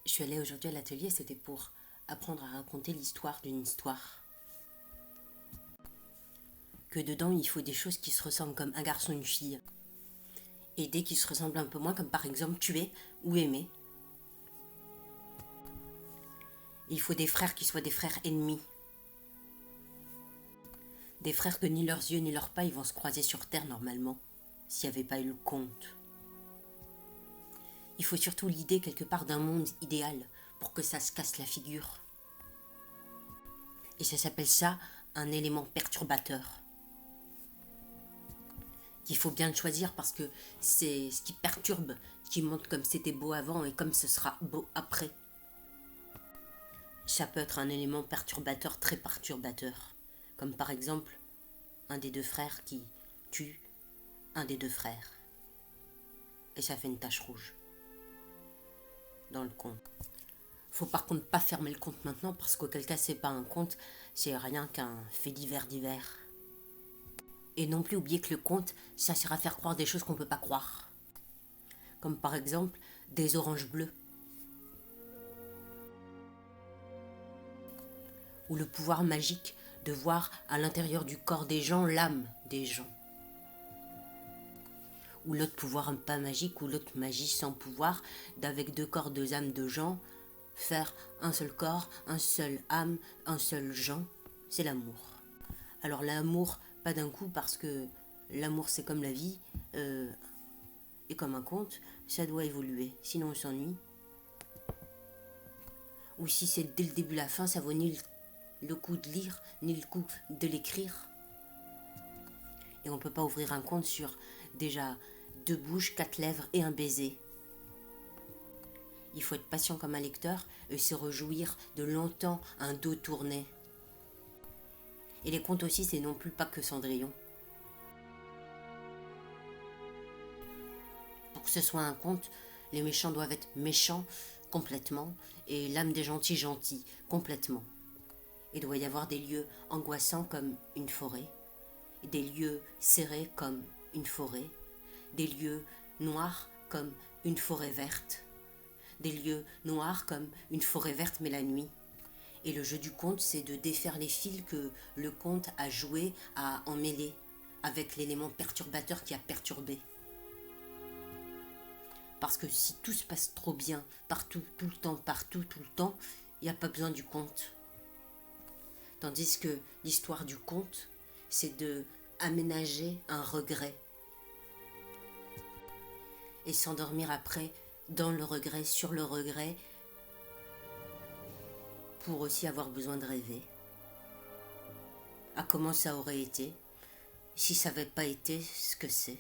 Je suis allée aujourd'hui à l'atelier, c'était pour apprendre à raconter l'histoire d'une histoire. Que dedans, il faut des choses qui se ressemblent comme un garçon et une fille. Et des qui se ressemblent un peu moins, comme par exemple tuer ou aimer. Il faut des frères qui soient des frères ennemis. Des frères que ni leurs yeux ni leurs pas ils vont se croiser sur terre normalement, s'il n'y avait pas eu le conte. Il faut surtout l'idée quelque part d'un monde idéal pour que ça se casse la figure. Et ça s'appelle ça un élément perturbateur. Qu'il faut bien le choisir parce que c'est ce qui perturbe, qui montre comme c'était beau avant et comme ce sera beau après. Ça peut être un élément perturbateur très perturbateur. Comme par exemple un des deux frères qui tue un des deux frères. Et ça fait une tache rouge dans le conte. Faut par contre pas fermer le conte maintenant parce qu'auquel cas c'est pas un conte, c'est rien qu'un fait divers. Et non plus oublier que le conte, ça sert à faire croire des choses qu'on peut pas croire. Comme par exemple des oranges bleues. Ou le pouvoir magique de voir à l'intérieur du corps des gens l'âme des gens. Ou l'autre pouvoir pas magique, ou l'autre magie sans pouvoir, d'avec deux corps, deux âmes de gens, faire un seul corps, un seul âme, un seul gens, c'est l'amour. Alors l'amour, pas d'un coup, parce que l'amour c'est comme la vie, et comme un conte, ça doit évoluer, sinon on s'ennuie. Ou si c'est dès le début la fin, ça vaut ni le coup de lire, ni le coup de l'écrire. Et on peut pas ouvrir un conte sur déjà 2 bouches, 4 lèvres et un baiser. Il faut être patient comme un lecteur et se réjouir de longtemps un dos tourné. Et les contes aussi, c'est non plus pas que Cendrillon. Pour que ce soit un conte, les méchants doivent être méchants complètement et l'âme des gentils gentille complètement. Il doit y avoir des lieux angoissants comme une forêt, des lieux serrés comme une forêt, des lieux noirs comme une forêt verte, des lieux noirs comme une forêt verte mais la nuit. Et le jeu du conte, c'est de défaire les fils que le conte a joué à emmêler avec l'élément perturbateur qui a perturbé. Parce que si tout se passe trop bien, partout, tout le temps, il n'y a pas besoin du conte. Tandis que l'histoire du conte, c'est de aménager un regret. Et s'endormir après dans le regret, sur le regret, pour aussi avoir besoin de rêver. À comment ça aurait été, si ça n'avait pas été ce que c'est.